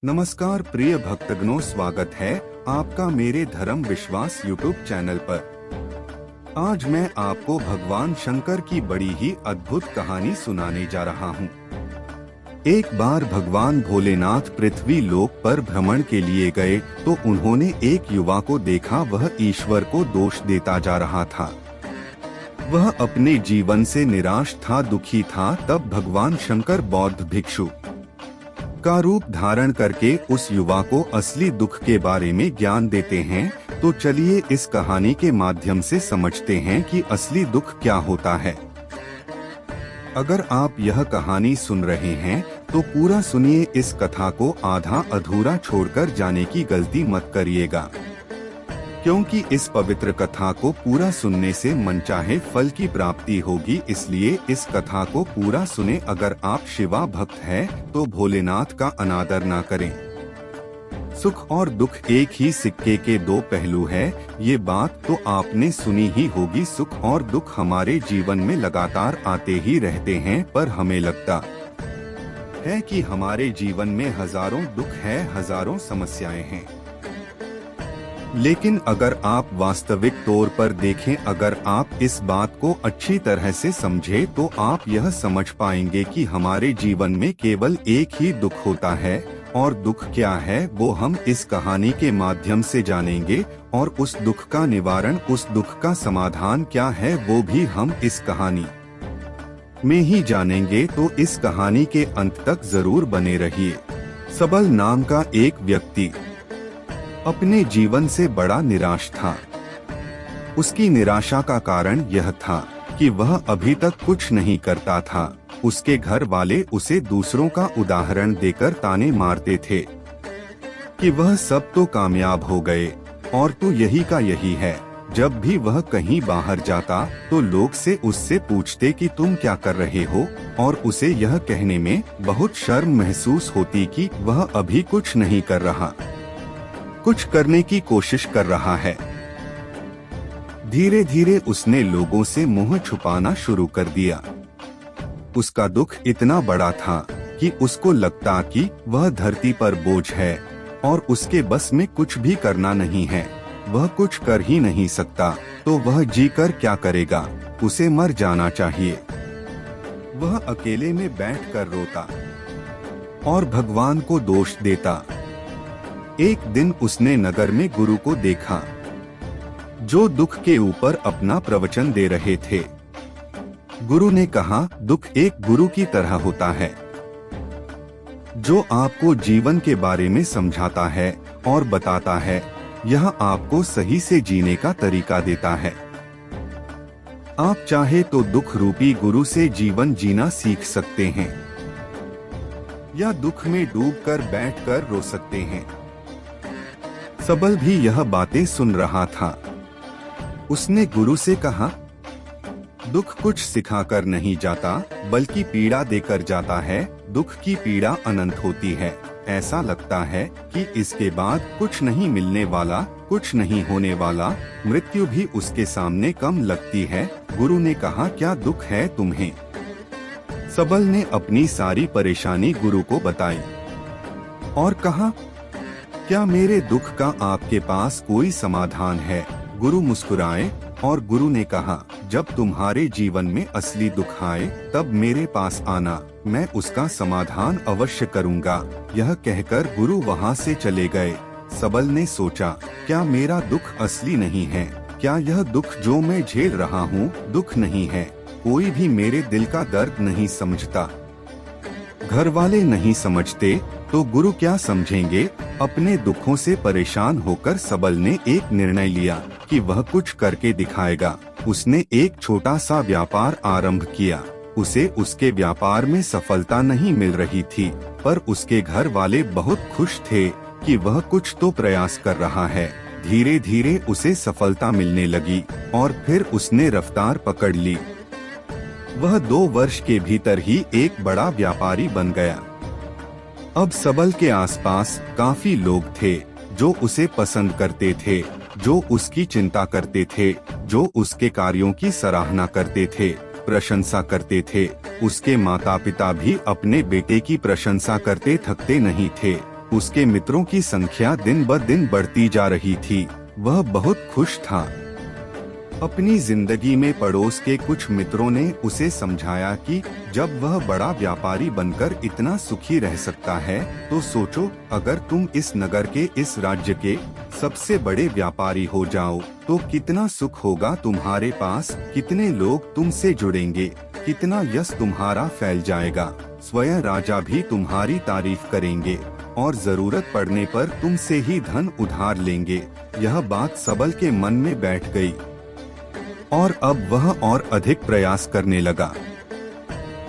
नमस्कार प्रिय भक्तगणों, स्वागत है आपका मेरे धर्म विश्वास यूट्यूब चैनल पर। आज मैं आपको भगवान शंकर की बड़ी ही अद्भुत कहानी सुनाने जा रहा हूँ। एक बार भगवान भोलेनाथ पृथ्वी लोक पर भ्रमण के लिए गए तो उन्होंने एक युवा को देखा। वह ईश्वर को दोष देता जा रहा था। वह अपने जीवन से निराश था, दुखी था। तब भगवान शंकर बौद्ध भिक्षु का रूप धारण करके उस युवा को असली दुख के बारे में ज्ञान देते हैं। तो चलिए इस कहानी के माध्यम से समझते हैं कि असली दुख क्या होता है। अगर आप यह कहानी सुन रहे हैं तो पूरा सुनिए। इस कथा को आधा अधूरा छोड़कर जाने की गलती मत करिएगा, क्योंकि इस पवित्र कथा को पूरा सुनने से मनचाहे फल की प्राप्ति होगी। इसलिए इस कथा को पूरा सुने। अगर आप शिवा भक्त हैं तो भोलेनाथ का अनादर ना करें। सुख और दुख एक ही सिक्के के दो पहलू है। ये बात तो आपने सुनी ही होगी। सुख और दुख हमारे जीवन में लगातार आते ही रहते हैं, पर हमें लगता है कि हमारे जीवन में हजारों दुख है, हजारों समस्याएं हैं। लेकिन अगर आप वास्तविक तौर पर देखें, अगर आप इस बात को अच्छी तरह से समझें, तो आप यह समझ पाएंगे कि हमारे जीवन में केवल एक ही दुख होता है। और दुख क्या है वो हम इस कहानी के माध्यम से जानेंगे। और उस दुख का निवारण, उस दुख का समाधान क्या है वो भी हम इस कहानी में ही जानेंगे। तो इस कहानी के अंत तक जरूर बने रहिए। सबल नाम का एक व्यक्ति अपने जीवन से बड़ा निराश था। उसकी निराशा का कारण यह था कि वह अभी तक कुछ नहीं करता था। उसके घर वाले उसे दूसरों का उदाहरण देकर ताने मारते थे कि वह सब तो कामयाब हो गए और तू यही का यही है। जब भी वह कहीं बाहर जाता तो लोग से उससे पूछते कि तुम क्या कर रहे हो, और उसे यह कहने में बहुत शर्म महसूस होती कि वह अभी कुछ नहीं कर रहा, कुछ करने की कोशिश कर रहा है। धीरे धीरे उसने लोगों से मुंह छुपाना शुरू कर दिया। उसका दुख इतना बड़ा था कि उसको लगता कि वह धरती पर बोझ है और उसके बस में कुछ भी करना नहीं है। वह कुछ कर ही नहीं सकता, तो वह जीकर क्या करेगा। उसे मर जाना चाहिए। वह अकेले में बैठकर रोता और भगवान को दोष देता। एक दिन उसने नगर में गुरु को देखा, जो दुख के ऊपर अपना प्रवचन दे रहे थे। गुरु ने कहा, दुख एक गुरु की तरह होता है, जो आपको जीवन के बारे में समझाता है और बताता है। यह आपको सही से जीने का तरीका देता है। आप चाहे तो दुख रूपी गुरु से जीवन जीना सीख सकते हैं, या दुख में डूबकर बैठकर रो सकते हैं। सबल भी यह बातें सुन रहा था। उसने गुरु से कहा, दुख कुछ सिखाकर नहीं जाता, बल्कि पीड़ा देकर जाता है। दुख की पीड़ा अनंत होती है। ऐसा लगता है कि इसके बाद कुछ नहीं मिलने वाला, कुछ नहीं होने वाला। मृत्यु भी उसके सामने कम लगती है। गुरु ने कहा, क्या दुख है तुम्हें? सबल ने अपनी सारी परेशानी गुरु को बताई और कहा, क्या मेरे दुख का आपके पास कोई समाधान है? गुरु मुस्कुराए और गुरु ने कहा, जब तुम्हारे जीवन में असली दुख आए तब मेरे पास आना, मैं उसका समाधान अवश्य करूंगा। यह कहकर गुरु वहां से चले गए। सबल ने सोचा, क्या मेरा दुख असली नहीं है? क्या यह दुख जो मैं झेल रहा हूँ दुख नहीं है? कोई भी मेरे दिल का दर्द नहीं समझता। घर वाले नहीं समझते तो गुरु क्या समझेंगे? अपने दुखों से परेशान होकर सबल ने एक निर्णय लिया कि वह कुछ करके दिखाएगा। उसने एक छोटा सा व्यापार आरंभ किया। उसे उसके व्यापार में सफलता नहीं मिल रही थी, पर उसके घर वाले बहुत खुश थे कि वह कुछ तो प्रयास कर रहा है। धीरे धीरे उसे सफलता मिलने लगी और फिर उसने रफ्तार पकड़ ली। वह 2 वर्ष के भीतर ही एक बड़ा व्यापारी बन गया। अब सबल के आसपास काफी लोग थे जो उसे पसंद करते थे, जो उसकी चिंता करते थे, जो उसके कार्यों की सराहना करते थे, प्रशंसा करते थे। उसके माता पिता भी अपने बेटे की प्रशंसा करते थकते नहीं थे। उसके मित्रों की संख्या दिन ब दिन बढ़ती जा रही थी। वह बहुत खुश था। अपनी जिंदगी में पड़ोस के कुछ मित्रों ने उसे समझाया कि जब वह बड़ा व्यापारी बनकर इतना सुखी रह सकता है तो सोचो, अगर तुम इस नगर के, इस राज्य के सबसे बड़े व्यापारी हो जाओ तो कितना सुख होगा तुम्हारे पास, कितने लोग तुमसे जुड़ेंगे, कितना यश तुम्हारा फैल जाएगा, स्वयं राजा भी तुम्हारी तारीफ करेंगे और जरूरत पड़ने पर तुमसे ही धन उधार लेंगे। यह बात सबल के मन में बैठ गई और अब वह और अधिक प्रयास करने लगा।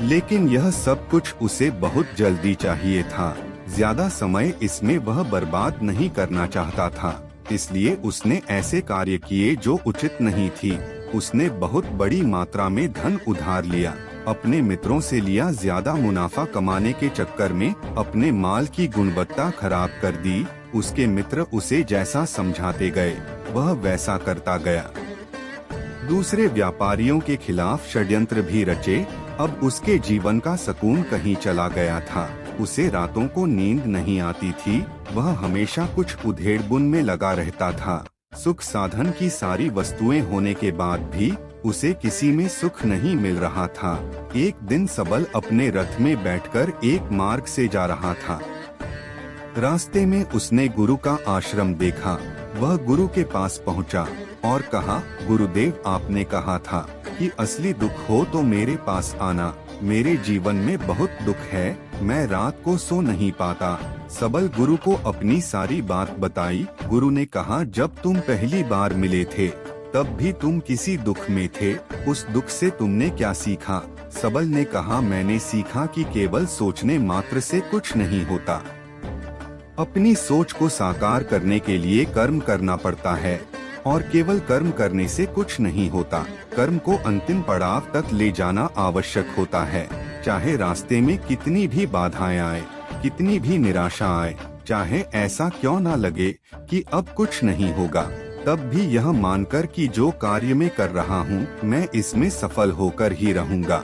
लेकिन यह सब कुछ उसे बहुत जल्दी चाहिए था। ज्यादा समय इसमें वह बर्बाद नहीं करना चाहता था, इसलिए उसने ऐसे कार्य किए जो उचित नहीं थी। उसने बहुत बड़ी मात्रा में धन उधार लिया, अपने मित्रों से लिया, ज्यादा मुनाफा कमाने के चक्कर में अपने माल की गुणवत्ता खराब कर दी। उसके मित्र उसे जैसा समझाते गए वह वैसा करता गया। दूसरे व्यापारियों के खिलाफ षड्यंत्र भी रचे। अब उसके जीवन का सुकून कहीं चला गया था। उसे रातों को नींद नहीं आती थी। वह हमेशा कुछ उधेड़-बुन में लगा रहता था। सुख साधन की सारी वस्तुएं होने के बाद भी उसे किसी में सुख नहीं मिल रहा था। एक दिन सबल अपने रथ में बैठकर एक मार्ग से जा रहा था। रास्ते में उसने गुरु का आश्रम देखा। वह गुरु के पास पहुंचा और कहा, गुरुदेव, आपने कहा था कि असली दुख हो तो मेरे पास आना। मेरे जीवन में बहुत दुख है, मैं रात को सो नहीं पाता। सबल गुरु को अपनी सारी बात बताई। गुरु ने कहा, जब तुम पहली बार मिले थे तब भी तुम किसी दुख में थे। उस दुख से तुमने क्या सीखा? सबल ने कहा, मैंने सीखा कि केवल सोचने मात्र से कुछ नहीं होता। अपनी सोच को साकार करने के लिए कर्म करना पड़ता है और केवल कर्म करने से कुछ नहीं होता। कर्म को अंतिम पड़ाव तक ले जाना आवश्यक होता है। चाहे रास्ते में कितनी भी बाधाएं आए, कितनी भी निराशा आए, चाहे ऐसा क्यों ना लगे कि अब कुछ नहीं होगा, तब भी यह मानकर कि जो कार्य में कर रहा हूँ मैं इसमें सफल होकर ही रहूँगा।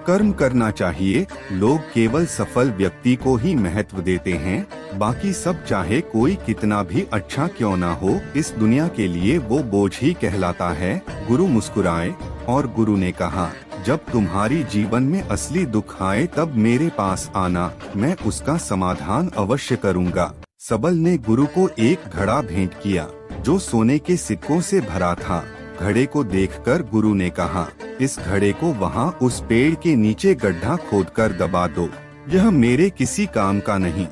कर्म करना चाहिए। लोग केवल सफल व्यक्ति को ही महत्व देते हैं, बाकी सब चाहे कोई कितना भी अच्छा क्यों ना हो, इस दुनिया के लिए वो बोझ ही कहलाता है। गुरु मुस्कुराए और गुरु ने कहा, जब तुम्हारी जीवन में असली दुख आए तब मेरे पास आना, मैं उसका समाधान अवश्य करूँगा। सबल ने गुरु को एक घड़ा भेंट किया जो सोने के सिक्कों से भरा था। घड़े को देखकर गुरु ने कहा, इस घड़े को वहाँ उस पेड़ के नीचे गड्ढा खोदकर दबा दो, यह मेरे किसी काम का नहीं।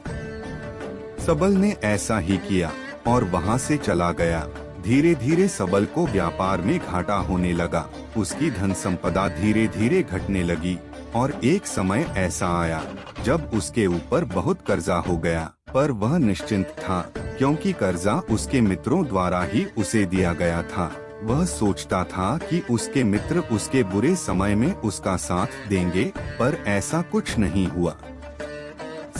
सबल ने ऐसा ही किया और वहाँ से चला गया। धीरे धीरे सबल को व्यापार में घाटा होने लगा। उसकी धन संपदा धीरे धीरे घटने लगी और एक समय ऐसा आया जब उसके ऊपर बहुत कर्जा हो गया, पर वह निश्चिंत था क्योंकि कर्जा उसके मित्रों द्वारा ही उसे दिया गया था। वह सोचता था कि उसके मित्र उसके बुरे समय में उसका साथ देंगे, पर ऐसा कुछ नहीं हुआ।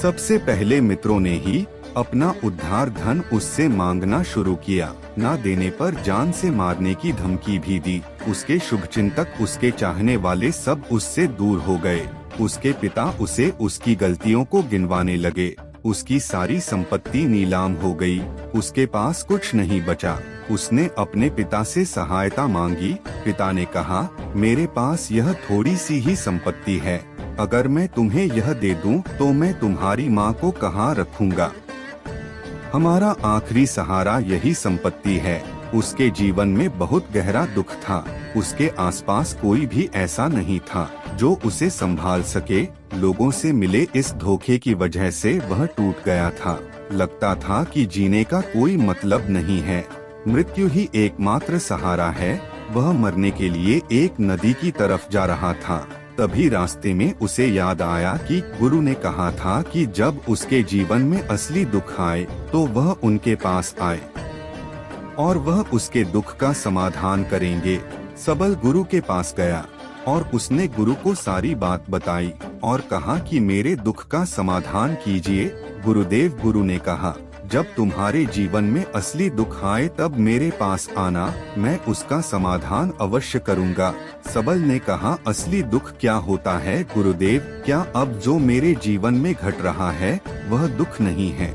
सबसे पहले मित्रों ने ही अपना उद्धार धन उससे मांगना शुरू किया। ना देने पर जान से मारने की धमकी भी दी। उसके शुभचिंतक, उसके चाहने वाले सब उससे दूर हो गए। उसके पिता उसे उसकी गलतियों को गिनवाने लगे। उसकी सारी संपत्ति नीलाम हो गई। उसके पास कुछ नहीं बचा। उसने अपने पिता से सहायता मांगी। पिता ने कहा, मेरे पास यह थोड़ी सी ही संपत्ति है, अगर मैं तुम्हें यह दे दूं तो मैं तुम्हारी माँ को कहाँ रखूंगा? हमारा आखिरी सहारा यही संपत्ति है। उसके जीवन में बहुत गहरा दुख था। उसके आसपास कोई भी ऐसा नहीं था जो उसे संभाल सके। लोगों से मिले इस धोखे की वजह से वह टूट गया था। लगता था कि जीने का कोई मतलब नहीं है, मृत्यु ही एकमात्र सहारा है। वह मरने के लिए एक नदी की तरफ जा रहा था। तभी रास्ते में उसे याद आया कि गुरु ने कहा था कि जब उसके जीवन में असली दुख आए तो वह उनके पास आए और वह उसके दुख का समाधान करेंगे। सबल गुरु के पास गया और उसने गुरु को सारी बात बताई और कहा कि मेरे दुख का समाधान कीजिए। गुरुदेव, गुरु ने कहा, जब तुम्हारे जीवन में असली दुख आए तब मेरे पास आना, मैं उसका समाधान अवश्य करूँगा। सबल ने कहा, असली दुख क्या होता है गुरुदेव? क्या अब जो मेरे जीवन में घट रहा है वह दुख नहीं है?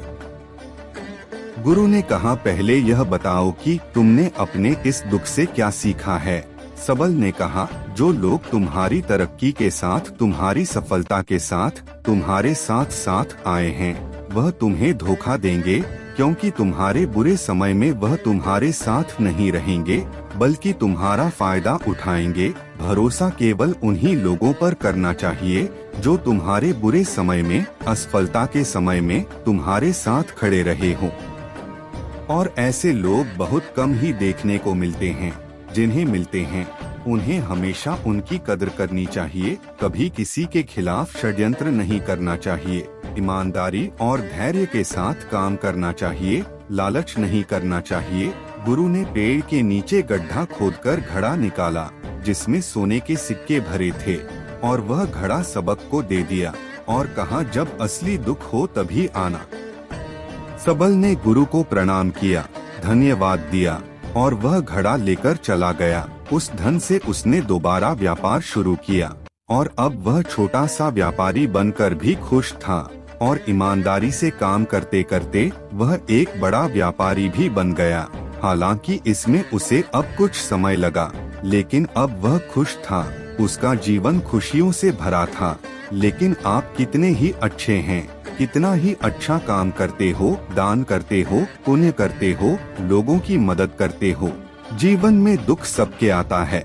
गुरु ने कहा, पहले यह बताओ कि तुमने अपने इस दुख से क्या सीखा है। सबल ने कहा, जो लोग तुम्हारी तरक्की के साथ, तुम्हारी सफलता के साथ, तुम्हारे साथ साथ आए हैं वह तुम्हें धोखा देंगे, क्योंकि तुम्हारे बुरे समय में वह तुम्हारे साथ नहीं रहेंगे बल्कि तुम्हारा फायदा उठाएंगे। भरोसा केवल उन्हीं लोगों पर करना चाहिए जो तुम्हारे बुरे समय में, असफलता के समय में तुम्हारे साथ खड़े रहे हों। और ऐसे लोग बहुत कम ही देखने को मिलते हैं। जिन्हें मिलते हैं उन्हें हमेशा उनकी कदर करनी चाहिए। कभी किसी के खिलाफ षड्यंत्र नहीं करना चाहिए। ईमानदारी और धैर्य के साथ काम करना चाहिए। लालच नहीं करना चाहिए। गुरु ने पेड़ के नीचे गड्ढा खोदकर घड़ा निकाला जिसमें सोने के सिक्के भरे थे और वह घड़ा सबक को दे दिया और कहा, जब असली दुख हो तभी आना। सबल ने गुरु को प्रणाम किया, धन्यवाद दिया और वह घड़ा लेकर चला गया। उस धन से उसने दोबारा व्यापार शुरू किया और अब वह छोटा सा व्यापारी बनकर भी खुश था और ईमानदारी से काम करते करते वह एक बड़ा व्यापारी भी बन गया। हालांकि इसमें उसे अब कुछ समय लगा, लेकिन अब वह खुश था। उसका जीवन खुशियों से भरा था। लेकिन आप कितने ही अच्छे हैं, कितना ही अच्छा काम करते हो, दान करते हो, पुण्य करते हो, लोगों की मदद करते हो। जीवन में दुख सबके आता है।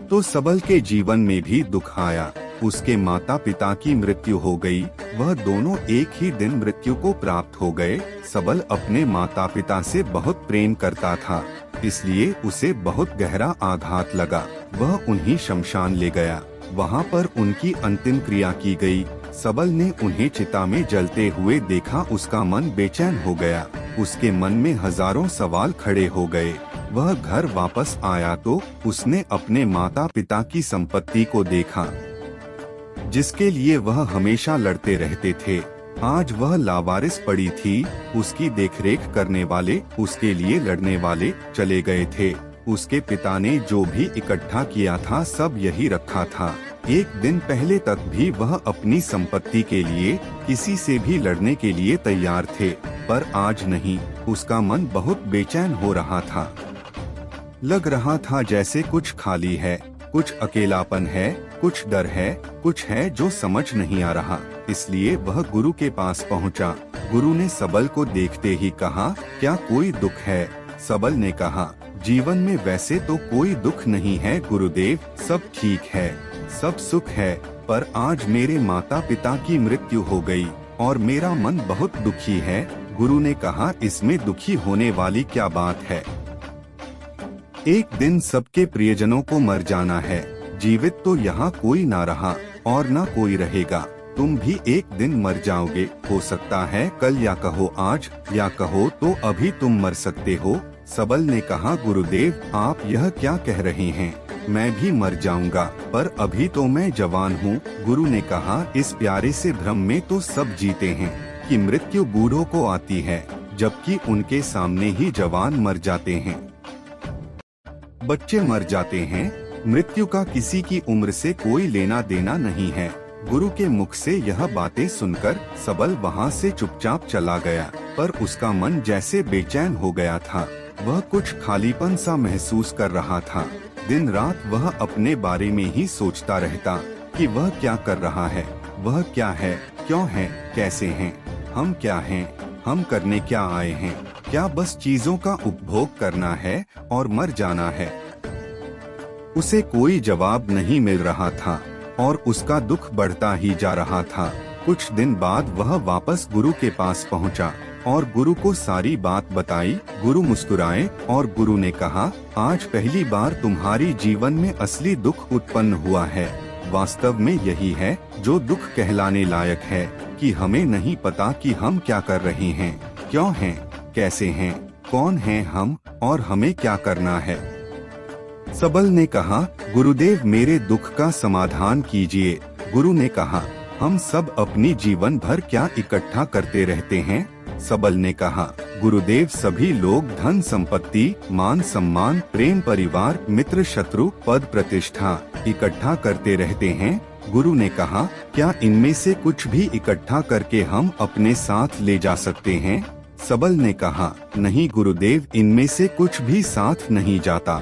तो सबल के जीवन में भी दुख आया। उसके माता पिता की मृत्यु हो गई। वह दोनों एक ही दिन मृत्यु को प्राप्त हो गए। सबल अपने माता पिता से बहुत प्रेम करता था, इसलिए उसे बहुत गहरा आघात लगा। वह उन्हें शमशान ले गया। वहाँ पर उनकी अंतिम क्रिया की गई। सबल ने उन्हें चिता में जलते हुए देखा। उसका मन बेचैन हो गया। उसके मन में हजारों सवाल खड़े हो गए। वह घर वापस आया तो उसने अपने माता पिता की संपत्ति को देखा जिसके लिए वह हमेशा लड़ते रहते थे। आज वह लावारिस पड़ी थी। उसकी देखरेख करने वाले, उसके लिए लड़ने वाले चले गए थे। उसके पिता ने जो भी इकट्ठा किया था सब यही रखा था। एक दिन पहले तक भी वह अपनी संपत्ति के लिए किसी से भी लड़ने के लिए तैयार थे, पर आज नहीं। उसका मन बहुत बेचैन हो रहा था। लग रहा था जैसे कुछ खाली है, कुछ अकेलापन है, कुछ डर है, कुछ है जो समझ नहीं आ रहा। इसलिए वह गुरु के पास पहुंचा। गुरु ने सबल को देखते ही कहा, क्या कोई दुख है? सबल ने कहा, जीवन में वैसे तो कोई दुख नहीं है गुरुदेव, सब ठीक है, सब सुख है, पर आज मेरे माता पिता की मृत्यु हो गई और मेरा मन बहुत दुखी है। गुरु ने कहा, इसमें दुखी होने वाली क्या बात है? एक दिन सबके प्रियजनों को मर जाना है। जीवित तो यहाँ कोई ना रहा और ना कोई रहेगा। तुम भी एक दिन मर जाओगे। हो सकता है कल, या कहो आज, या कहो तो अभी तुम मर सकते हो। सबल ने कहा, गुरुदेव आप यह क्या कह रहे हैं? मैं भी मर जाऊंगा, पर अभी तो मैं जवान हूँ। गुरु ने कहा, इस प्यारे से भ्रम में तो सब जीते हैं कि मृत्यु बूढ़ों को आती है, जबकि उनके सामने ही जवान मर जाते हैं, बच्चे मर जाते हैं। मृत्यु का किसी की उम्र से कोई लेना देना नहीं है। गुरु के मुख से यह बातें सुनकर सबल वहाँ से चुपचाप चला गया, पर उसका मन जैसे बेचैन हो गया था। वह कुछ खालीपन सा महसूस कर रहा था। दिन रात वह अपने बारे में ही सोचता रहता कि वह क्या कर रहा है, वह क्या है, क्यों है, कैसे हैं, हम क्या हैं, हम करने क्या आए हैं? क्या बस चीजों का उपभोग करना है और मर जाना है? उसे कोई जवाब नहीं मिल रहा था और उसका दुख बढ़ता ही जा रहा था। कुछ दिन बाद वह वापस गुरु के पास पहुंचा और गुरु को सारी बात बताई। गुरु मुस्कुराए और गुरु ने कहा, आज पहली बार तुम्हारी जीवन में असली दुख उत्पन्न हुआ है। वास्तव में यही है जो दुख कहलाने लायक है कि हमें नहीं पता कि हम क्या कर रहे हैं, क्यों हैं, कैसे हैं, कौन हैं हम और हमें क्या करना है। सबल ने कहा, गुरुदेव मेरे दुख का समाधान कीजिए। गुरु ने कहा, हम सब अपनी जीवन भर क्या इकट्ठा करते रहते हैं, सबल ने कहा, गुरुदेव सभी लोग धन संपत्ति, मान सम्मान, प्रेम, परिवार, मित्र, शत्रु, पद, प्रतिष्ठा इकट्ठा करते रहते हैं। गुरु ने कहा, क्या इनमें से कुछ भी इकट्ठा करके हम अपने साथ ले जा सकते हैं? सबल ने कहा, नहीं गुरुदेव, इनमें से कुछ भी साथ नहीं जाता।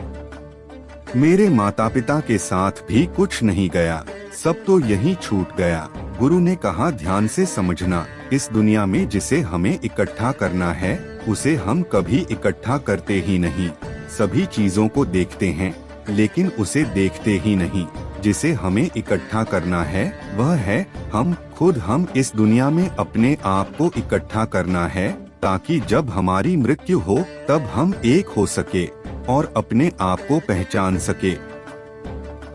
मेरे माता पिता के साथ भी कुछ नहीं गया, सब तो यहीं छूट गया। गुरु ने कहा, ध्यान से समझना, इस दुनिया में जिसे हमें इकट्ठा करना है उसे हम कभी इकट्ठा करते ही नहीं। सभी चीजों को देखते हैं लेकिन उसे देखते ही नहीं। जिसे हमें इकट्ठा करना है वह है हम खुद। हम इस दुनिया में अपने आप को इकट्ठा करना है ताकि जब हमारी मृत्यु हो तब हम एक हो सके और अपने आप को पहचान सके।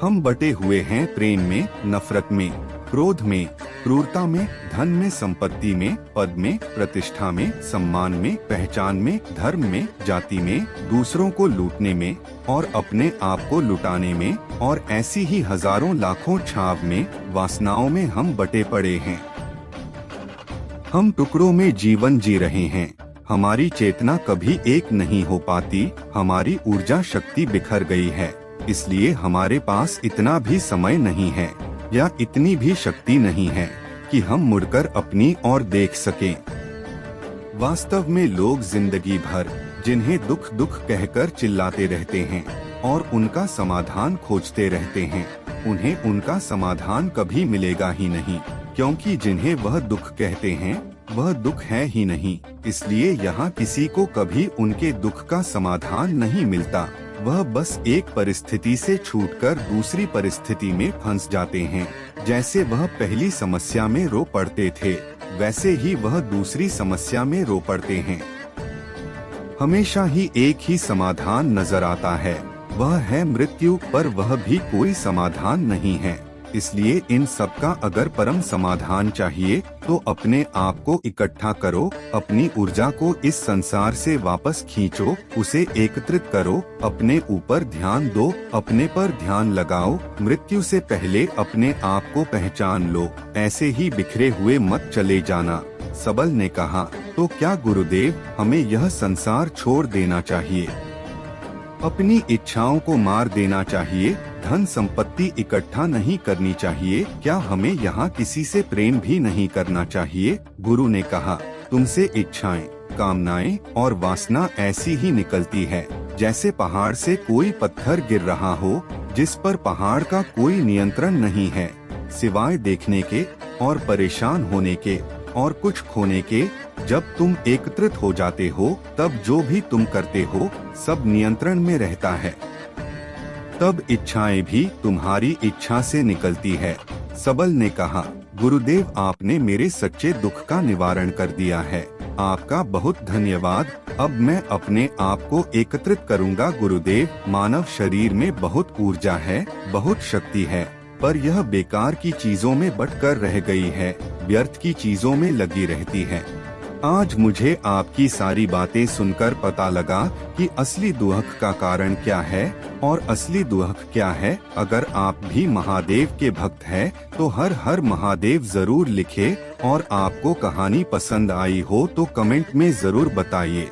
हम बटे हुए हैं प्रेम में, नफरत में, क्रोध में, क्रूरता में, धन में, संपत्ति में, पद में, प्रतिष्ठा में, सम्मान में, पहचान में, धर्म में, जाति में, दूसरों को लूटने में और अपने आप को लुटाने में और ऐसी ही हजारों लाखों छाव में, वासनाओं में हम बटे पड़े हैं। हम टुकड़ों में जीवन जी रहे हैं। हमारी चेतना कभी एक नहीं हो पाती। हमारी ऊर्जा शक्ति बिखर गई है, इसलिए हमारे पास इतना भी समय नहीं है या इतनी भी शक्ति नहीं है कि हम मुड़कर अपनी ओर देख सकें। वास्तव में लोग जिंदगी भर जिन्हें दुख दुख कहकर चिल्लाते रहते हैं और उनका समाधान खोजते रहते हैं, उन्हें उनका समाधान कभी मिलेगा ही नहीं, क्योंकि जिन्हें वह दुख कहते हैं वह दुख है ही नहीं। इसलिए यहाँ किसी को कभी उनके दुख का समाधान नहीं मिलता। वह बस एक परिस्थिति से छूटकर दूसरी परिस्थिति में फंस जाते हैं। जैसे वह पहली समस्या में रो पड़ते थे वैसे ही वह दूसरी समस्या में रो पड़ते हैं। हमेशा ही एक ही समाधान नजर आता है, वह है मृत्यु, पर वह भी कोई समाधान नहीं है। इसलिए इन सब का अगर परम समाधान चाहिए तो अपने आप को इकट्ठा करो, अपनी ऊर्जा को इस संसार से वापस खींचो, उसे एकत्रित करो, अपने ऊपर ध्यान दो, अपने पर ध्यान लगाओ। मृत्यु से पहले अपने आप को पहचान लो, ऐसे ही बिखरे हुए मत चले जाना। सबल ने कहा, तो क्या गुरुदेव हमें यह संसार छोड़ देना चाहिए? अपनी इच्छाओं को मार देना चाहिए? धन संपत्ति इकट्ठा नहीं करनी चाहिए? क्या हमें यहाँ किसी से प्रेम भी नहीं करना चाहिए? गुरु ने कहा, तुमसे इच्छाएं, कामनाएं और वासना ऐसी ही निकलती है जैसे पहाड़ से कोई पत्थर गिर रहा हो जिस पर पहाड़ का कोई नियंत्रण नहीं है। सिवाय देखने के और परेशान होने के और कुछ खोने के। जब तुम एकत्रित हो जाते हो तब जो भी तुम करते हो सब नियंत्रण में रहता है। तब इच्छाएं भी तुम्हारी इच्छा से निकलती है। सबल ने कहा, गुरुदेव आपने मेरे सच्चे दुख का निवारण कर दिया है, आपका बहुत धन्यवाद। अब मैं अपने आप को एकत्रित करूंगा। गुरुदेव, मानव शरीर में बहुत ऊर्जा है, बहुत शक्ति है, पर यह बेकार की चीजों में बटकर रह गई है, व्यर्थ की चीजों में लगी रहती है। आज मुझे आपकी सारी बातें सुनकर पता लगा कि असली दुख का कारण क्या है और असली दुख क्या है। अगर आप भी महादेव के भक्त हैं तो हर हर महादेव जरूर लिखें और आपको कहानी पसंद आई हो तो कमेंट में जरूर बताइए।